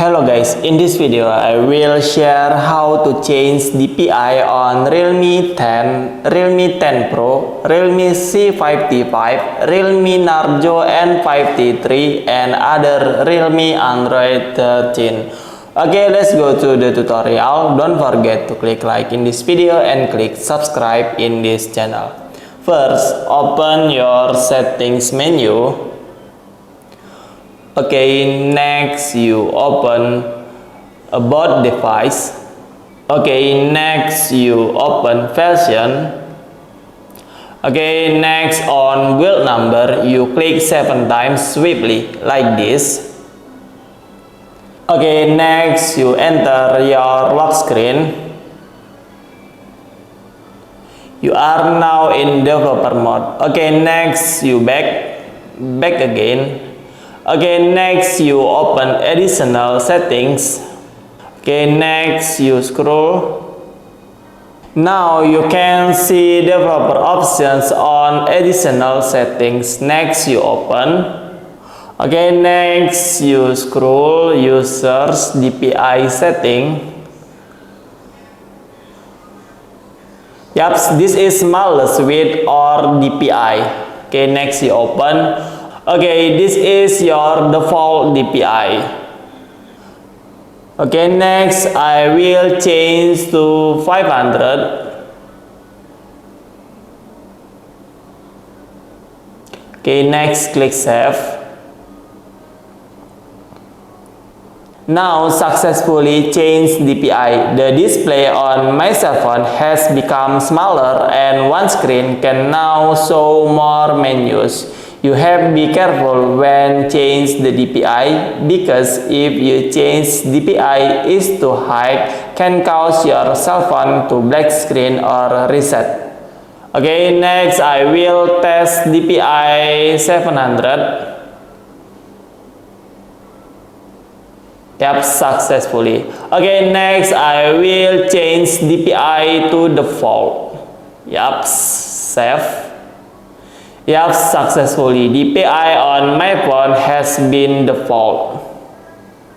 Hello guys, in this video I will share how to change DPI on Realme 10, Realme 10 Pro, Realme C55, Realme Narzo N53 and other Realme Android 13. Okay, let's go to the tutorial. Don't forget to click like in this video and click subscribe in this channel. First, open your settings menu. Okay, next you open about device. Okay, next you open version. Okay, next on build number you click 7 times swiftly like this. Okay, next you enter your lock screen. You are now in developer mode. Okay, next you back again. Okay, next you open additional settings. Okay, next you scroll. Now you can see developer options on additional settings. Next you open. Okay, next you scroll, you search DPI setting. Yup, this is smallest width or DPI. Okay, next you open. Okay, this is your default DPI. Okay, next I will change to 500. Okay, next click save. Now successfully changed DPI. The display on my cell phone has become smaller and one screen can now show more menus. You have to be careful when change the DPI because if you change DPI is too high can cause your cell phone to black screen or reset. Okay, next I will test DPI 700. Yep, successfully. Okay, next I will change DPI to default. Yep, save. Yep, successfully. DPI on my phone has been default.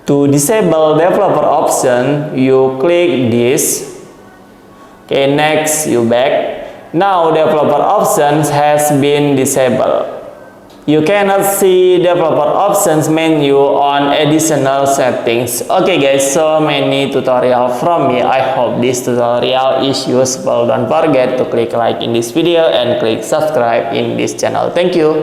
To disable developer option, you click this. Okay, next you back. Now developer options has been disabled. You cannot see developer options menu on additional settings. Okay guys, so many tutorial from me. I hope this tutorial is useful. Don't forget to click like in this video and click subscribe in this channel. Thank you.